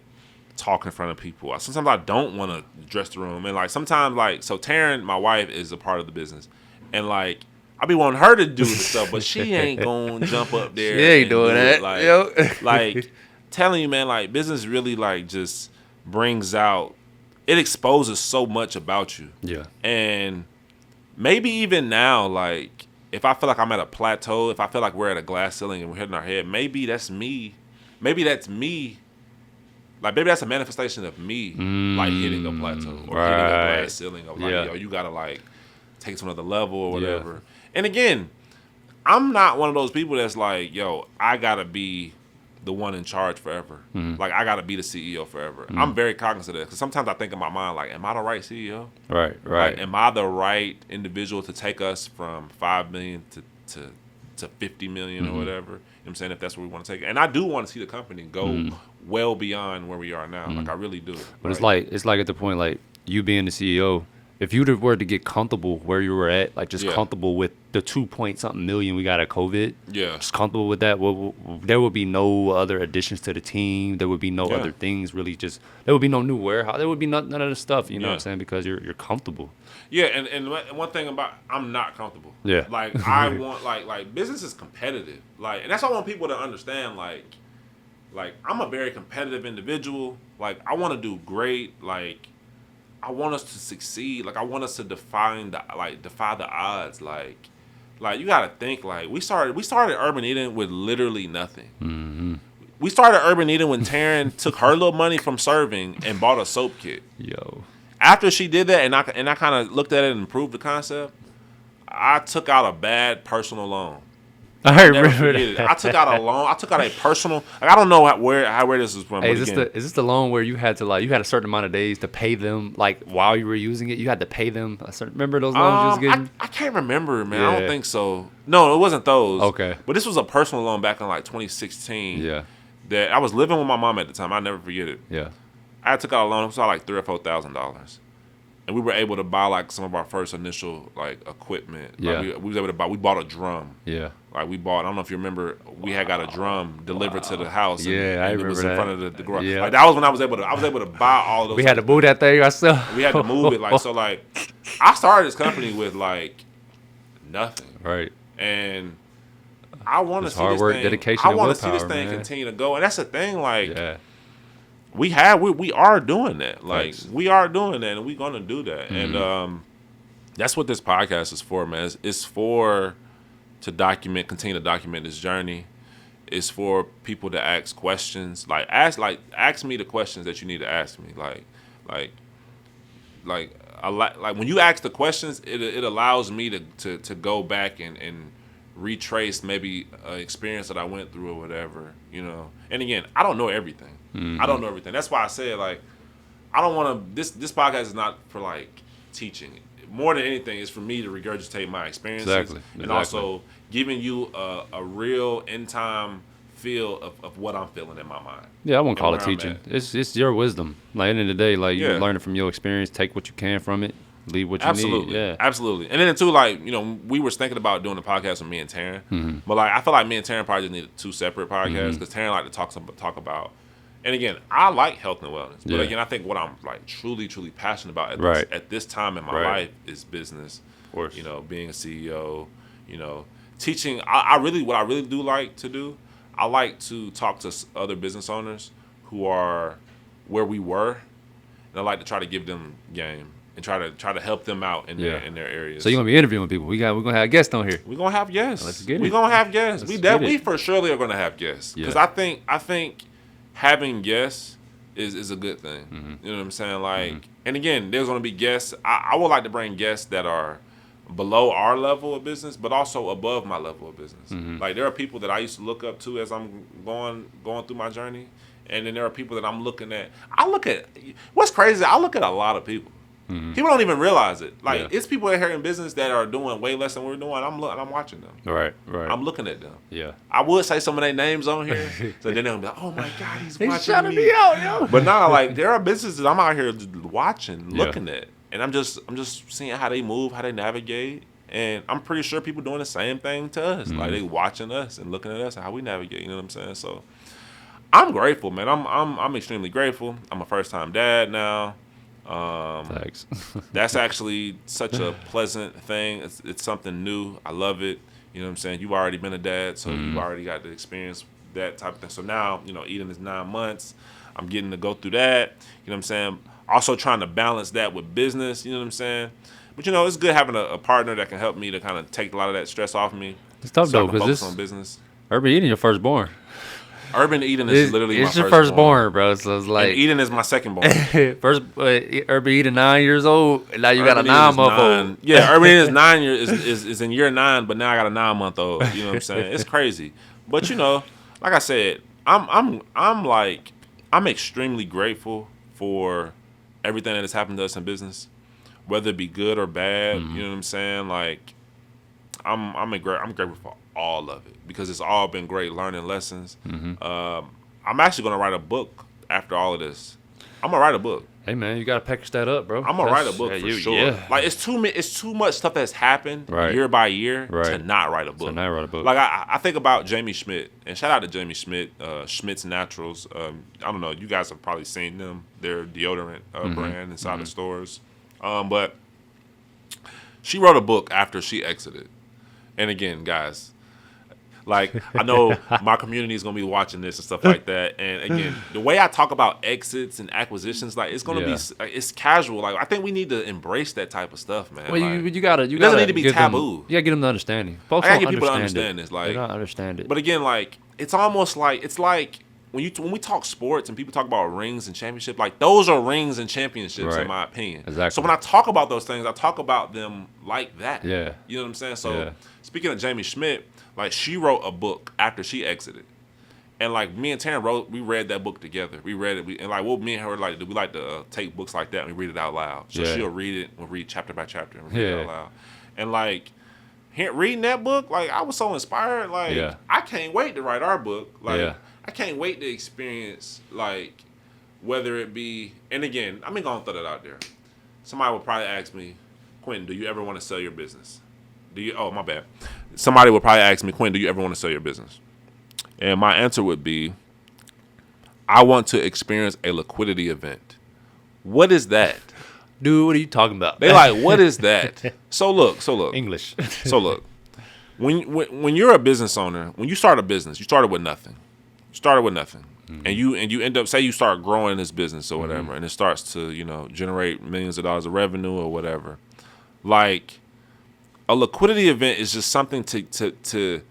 talk in front of people. Sometimes I don't want to dress the room, and like sometimes like so Taryn, my wife, is a part of the business, and like I be wanting her to do the stuff, but she ain't gonna jump up there. She ain't doing that. Like, like telling you, man, like business really like just brings out. It exposes so much about you. Yeah. And maybe even now, like if I feel like I'm at a plateau, if I feel like we're at a glass ceiling and we're hitting our head, maybe that's me. Maybe that's me. Like maybe that's a manifestation of me, like hitting a plateau or hitting a glass ceiling of like, yo, you gotta like take it to another level or whatever. Yeah. And again, I'm not one of those people that's like, yo, I gotta be the one in charge forever. Like I gotta be the CEO forever. I'm very cognizant of that because sometimes I think in my mind, like, am I the right CEO? Right. Like, am I the right individual to take us from 5 million to 50 million or whatever? You know what I'm saying? If that's where we want to take it. And I do want to see the company go well beyond where we are now. Like I really do. But it's like at the point like you being the CEO, if you were to get comfortable where you were at, like just Yeah. comfortable with the 2 point something million we got at COVID, Yeah. just comfortable with that, there would be no other additions to the team. There would be no Yeah. other things really. Just there would be no new warehouse. There would be none of the stuff. You know what Yeah. I'm saying? Because you're comfortable. Yeah, and one thing about I'm not comfortable. Yeah. Like I want like business is competitive. Like, and that's what I want people to understand. Like I'm a very competitive individual. Like I want to do great. Like I want us to succeed. Like I want us to defy the odds. Like you gotta think. Like we started Urban Eden with literally nothing. Mm-hmm. We started Urban Eden when Taryn took her little money from serving and bought a soap kit. Yo. After she did that, and I kind of looked at it and improved the concept, I took out a bad personal loan. I Never remember forget it. that. I took out a loan. I took out a personal. Like I don't know where this is from. Hey, but is this the loan where you had a certain amount of days to pay them, like while you were using it? You had to pay them a certain. Remember those loans you was getting? I can't remember, man. I Yeah. don't think so. No, it wasn't those. Okay. But this was a personal loan back in like 2016. Yeah. That I was living with my mom at the time. I never forget it. Yeah. I took out a loan. It was like $3,000 or $4,000, and we were able to buy like some of our first initial like equipment. Yeah. Like, we was able to buy. We bought a drum. Yeah. Like we bought. I don't know if you remember. We had got a drum delivered to the house. And, Yeah, I and it was remember in that. front of the garage. Yeah. Like that was when I was able to buy all of those. We had to move that thing ourselves. We had to move it. Like so. Like I started this company with like nothing, Right. and I want to It's see hard this work, thing. dedication, I and want to see this willpower, thing man. continue to go, and that's the thing. Like Yeah. we are doing that. Like Thanks. we are doing that, and we're gonna do that. Mm-hmm. And that's what this podcast is for, man. It's for to continue to document this journey. It's for people to ask questions. Ask me the questions that you need to ask me. Like when you ask the questions, it allows me to go back and retrace maybe an experience that I went through or whatever, you know. And again, I don't know everything. Mm-hmm. I don't know everything. That's why I said like I don't want to. This podcast is not for like teaching. More than anything, it's for me to regurgitate my experiences Exactly. and also giving you a real in time feel of what I'm feeling in my mind. Yeah, I won't and call it where I'm teaching. at. It's your wisdom. Like at the end of the day, like Yeah. you're learning from your experience. Take what you can from it. Leave what you Absolutely, need. Yeah. absolutely. And then too, like you know, we were thinking about doing a podcast with me and Taryn, Mm-hmm. but like I feel like me and Taryn probably just needed two separate podcasts because Taryn like to talk about. And again, I like health and wellness, but Yeah. again, I think what I'm like truly passionate about Right. at this time in my Right. life is business. Of course. You know, being a CEO. You know, teaching. What I really do like to do. I like to talk to other business owners who are where we were, and I like to try to give them game and try to help them out in Yeah. their areas. So you're gonna be interviewing people. We're gonna have guests on here. We're gonna have guests. Let's get it. We're gonna have guests. Let's get We it. for surely are gonna have guests. Because Yeah. I think having guests is a good thing. Mm-hmm. You know what I'm saying? Like and again, there's gonna be guests. I would like to bring guests that are below our level of business, but also above my level of business. Mm-hmm. Like there are people that I used to look up to as I'm going through my journey. And then there are people that I'm looking at. What's crazy, I look at a lot of people. People don't even realize it. Like Yeah. it's people out here in business that are doing way less than we're doing. I'm watching them. Right. I'm looking at them. Yeah. I would say some of their names on here, so then they'll be like, "Oh my God, he's watching shouting me." me out, yo. But now, like, there are businesses I'm out here just watching, Yeah. looking at, and I'm just seeing how they move, how they navigate, and I'm pretty sure people doing the same thing to us. Mm-hmm. Like they watching us and looking at us and how we navigate. You know what I'm saying? So I'm grateful, man. I'm extremely grateful. I'm a first time dad now. Thanks. That's actually such a pleasant thing. It's something new. I love it. You know what I'm saying? You've already been a dad, so you've already got to experience that type of thing. So now, you know, Eden is 9 months. I'm getting to go through that. You know what I'm saying? Also trying to balance that with business. You know what I'm saying? But, you know, it's good having a partner that can help me to kind of take a lot of that stress off me. It's tough so I though, can because focus this on business. Urban Eden your firstborn. Urban Eden is literally it's my your firstborn. firstborn, bro. So it's And like Eden is my secondborn. first Urban Eden 9 years old. And now you got a Urban Eden is 9-month-old. Yeah, Urban Eden is 9 years is in year 9, but now I got a 9-month-old. You know what I'm saying? It's crazy. But you know, like I said, I'm extremely grateful for everything that has happened to us in business, whether it be good or bad. You know what I'm saying? Like I'm grateful for all of it because it's all been great learning lessons. I'm actually gonna write a book after all of this. I'm gonna write a book. Hey man, you gotta package that up, bro. I'm gonna write a book for sure. Yeah. Like it's too much stuff that's happened Right. year by year to Right. not write a book. To not write a book. Like I think about Jamie Schmidt, and shout out to Jamie Schmidt, Schmidt's Naturals. I don't know, you guys have probably seen them. They're deodorant brand inside the stores. But she wrote a book after she exited. And again, guys, like I know my community is gonna be watching this and stuff like that. And again, the way I talk about exits and acquisitions, like it's gonna be it's casual. Like I think we need to embrace that type of stuff, man. Well, like, you gotta. it doesn't need to be give taboo. Them, you gotta get them to understanding. Folks I gotta don't get people to understand understand it. this. Like They don't understand it. But again, like it's almost like it's like when we talk sports and people talk about rings and championships, like those are rings and championships in my opinion. Exactly. So when I talk about those things, I talk about them like that. Yeah. You know what I'm saying? So speaking of Jamie Schmidt, like she wrote a book after she exited. And like me and Taryn we read that book together. We read it, and like what me and her like do, we like to take books like that and we read it out loud. So she'll read it, we'll read chapter by chapter and read it out loud. And like reading that book, like I was so inspired. Like I can't wait to write our book. Like I can't wait to experience like whether it be, and again, I'm gonna throw that out there. Somebody would probably ask me, Quinton, do you ever want to sell your business? Oh, my bad. Somebody would probably ask me, Quinton, do you ever want to sell your business? And my answer would be, I want to experience a liquidity event. What is that? Dude, what are you talking about? They like, what is that? So look. English. So look, when you're a business owner, when you start a business, you started with nothing. Mm-hmm. And you end up, say you start growing this business or whatever, and it starts to, generate millions of dollars of revenue or whatever. Like, a liquidity event is just something to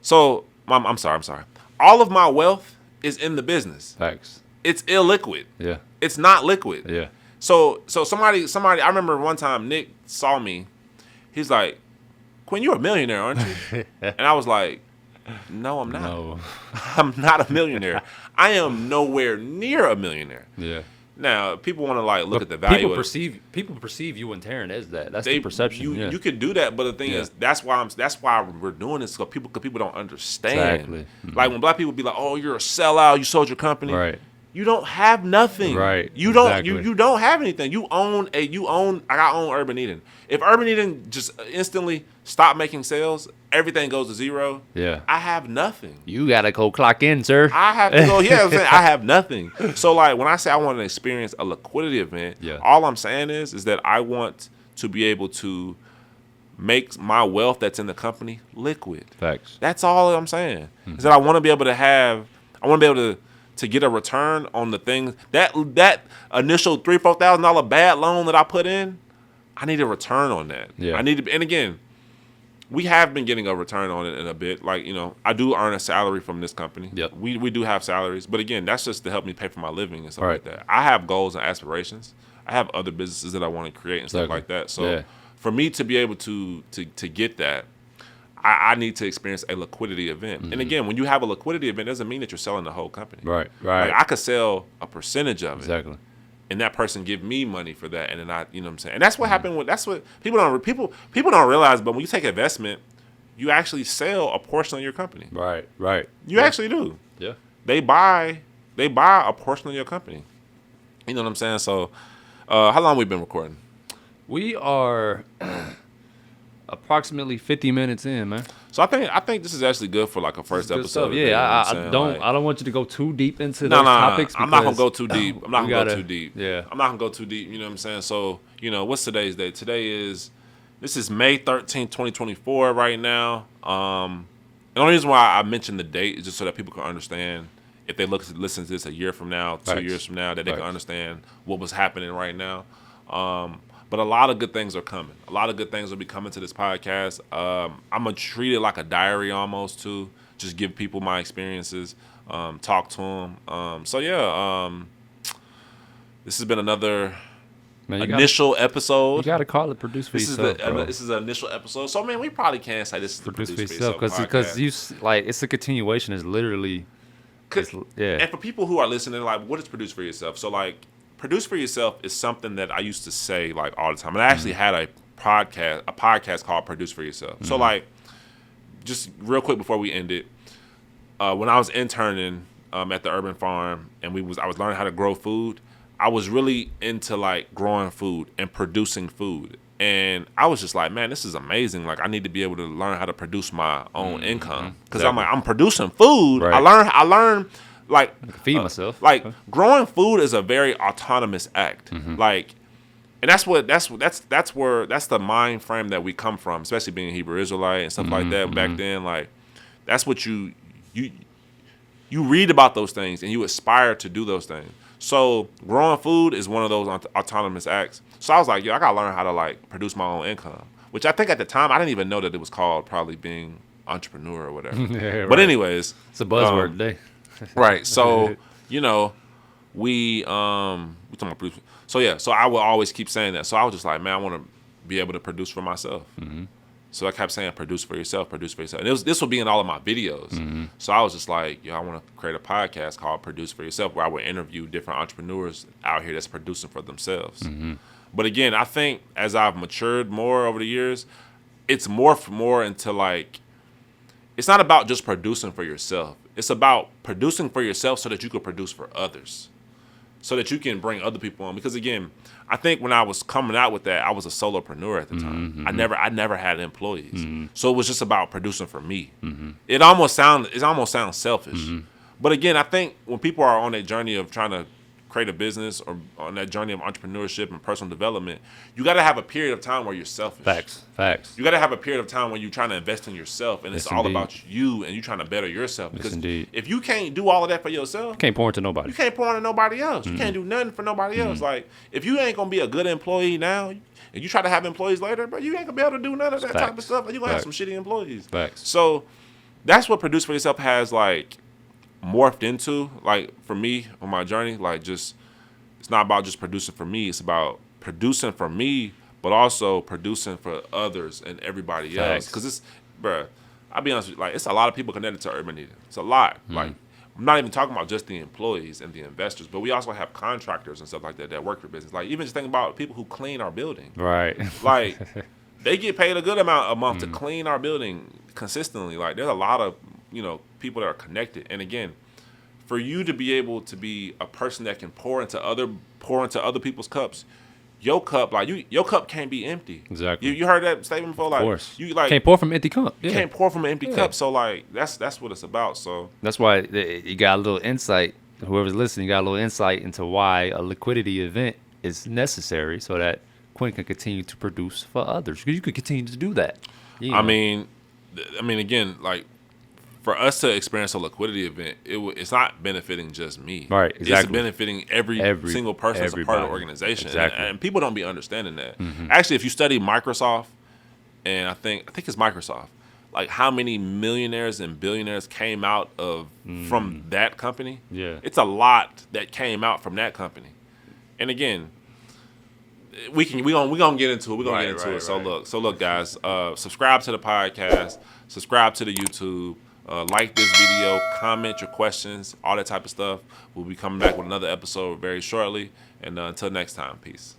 so I'm sorry. All of my wealth is in the business. Facts. It's illiquid. Yeah. It's not liquid. Yeah. So somebody I remember one time Nick saw me. He's like, Quinn, you're a millionaire, aren't you? And I was like, no, I'm not. No. I'm not a millionaire. I am nowhere near a millionaire. Yeah. Now, people want to like look at the value. People perceive you and Taryn as that. That's the perception. You could do that, but the thing is, that's why we're doing this because people don't understand. Exactly. Mm-hmm. Like when black people be like, "Oh, you're a sellout. You sold your company." Right. You don't have nothing. Right. You don't. You don't have anything. I own Urban Eden. If Urban Eden just instantly stopped making sales, everything goes to zero. Yeah. I have nothing. You gotta go clock in, sir. I have to go. Yeah, I'm saying I have nothing. So like when I say I want to experience a liquidity event, all I'm saying is that I want to be able to make my wealth that's in the company liquid. Facts. That's all I'm saying. Is that I want to be able to get a return on the things that initial $3,000-$4,000 bad loan that I put in. I need a return on that. Yeah. I need to, and again, we have been getting a return on it in a bit. Like, I do earn a salary from this company. Yep. We do have salaries, but again, that's just to help me pay for my living and stuff like that. I have goals and aspirations. I have other businesses that I want to create and stuff like that. So for me to be able to get that, I need to experience a liquidity event. Mm-hmm. And again, when you have a liquidity event, it doesn't mean that you're selling the whole company. Right. Like I could sell a percentage of it. Exactly. And that person give me money for that, and then you know what I'm saying. And that's what happened with. That's what people don't realize. But when you take investment, you actually sell a portion of your company. Right. You actually do. Yeah. They buy a portion of your company. You know what I'm saying? So, how long we been recording? We are approximately 50 minutes in, man. So I think this is actually good for like a first episode. Yeah, I don't want you to go too deep into those topics. I'm not gonna go too deep. I'm not gonna go too deep. Yeah. I'm not gonna go too deep. You know what I'm saying? So what's today's date? This is May 13th, 2024 right now. And the only reason why I mentioned the date is just so that people can understand if they listen to this a year from now, 2 years from now, that they can understand what was happening right now. But a lot of good things are coming. A lot of good things will be coming to this podcast. I'm going to treat it like a diary almost, too. Just give people my experiences, talk to them. This has been another initial episode. You got to call it Produce for Yourself, This is an initial episode. So, we probably can't say this is the Produce for Yourself because it's a continuation. It's literally, And for people who are listening, like, what is Produce for Yourself? So, like, Produce for Yourself is something that I used to say like all the time. And I actually had a podcast called Produce for Yourself. So like, just real quick before we end it, when I was interning at the Urban Farm and I was learning how to grow food, I was really into like growing food and producing food. And I was just like, man, this is amazing. Like, I need to be able to learn how to produce my own income. Because I'm like, I'm producing food. Right. I learned like Feed myself. like growing food is a very autonomous act. Like, and that's the mind frame that we come from, especially being Hebrew Israelite and stuff like that back then. Like, that's what you read about those things and you aspire to do those things. So growing food is one of those autonomous acts. So I was like, yo, I gotta learn how to like produce my own income, which I think at the time I didn't even know that it was called probably being entrepreneur or whatever. Yeah, But right. anyways, It's a buzzword today. right. So we talking about produce. So yeah, so I would always keep saying that. So I was just like, man, I want to be able to produce for myself. So I kept saying, produce for yourself, produce for yourself. And this would be in all of my videos. So I was just like, I want to create a podcast called Produce for Yourself, where I would interview different entrepreneurs out here that's producing for themselves. But again, I think as I've matured more over the years, it's morphed more into like, it's not about just producing for yourself. It's about producing for yourself so that you can produce for others, so that you can bring other people on. Because again, I think when I was coming out with that, I was a solopreneur at the time. I never had employees, so it was just about producing for me. It almost sounds selfish, but again, I think when people are on a journey of trying to create a business or on that journey of entrepreneurship and personal development, you got to have a period of time where you're selfish. Facts. You got to have a period of time when you're trying to invest in yourself, and it's Yes, all indeed. about you and you trying to better yourself. Because indeed. if you can't do all of that for yourself, Can't pour into nobody. you can't pour on to nobody else. You can't do nothing for nobody else. Like, if you ain't gonna be a good employee now, and you try to have employees later, but you ain't gonna be able to do none of that type of Facts. stuff. You're gonna have some Facts. shitty employees. Facts. So that's what Produce for Yourself has like morphed into. Like, for me on my journey, like, just it's not about just producing for me. It's about producing for me, but also producing for others and everybody else. Facts. Because it's, bruh, I'll be honest with you, like, it's a lot of people connected to Urban Eater. It's a lot. Like, I'm not even talking about just the employees and the investors, but we also have contractors and stuff like that work for business. Like, even just think about people who clean our building. Right. Like, they get paid a good amount a month to clean our building consistently. Like, there's a lot of, people that are connected. And again, for you to be able to be a person that can pour into other people's cups, your cup, like, your cup can't be empty. Exactly. You heard that statement before? Like, Of course. you like Can't pour from empty cup. you Yeah. can't pour from an empty Yeah. cup. So like that's what it's about. So That's why you got a little insight. Whoever's listening got a little insight into why a liquidity event is necessary, so that Quinton can continue to produce for others. Because you could continue to do that. You know. I mean, again, like, for us to experience a liquidity event, it's not benefiting just me. Right, It's exactly. benefiting every single person that's a part of the everybody. organization. Exactly. And people don't be understanding that. Actually, if you study Microsoft, and I think it's Microsoft, like, how many millionaires and billionaires came out of from that company? Yeah. It's a lot that came out from that company. And again, we gonna get into it. We're gonna get into it. So look, guys, subscribe to the podcast, subscribe to the YouTube, like this video, comment your questions, all that type of stuff. We'll be coming back with another episode very shortly. And until next time, peace.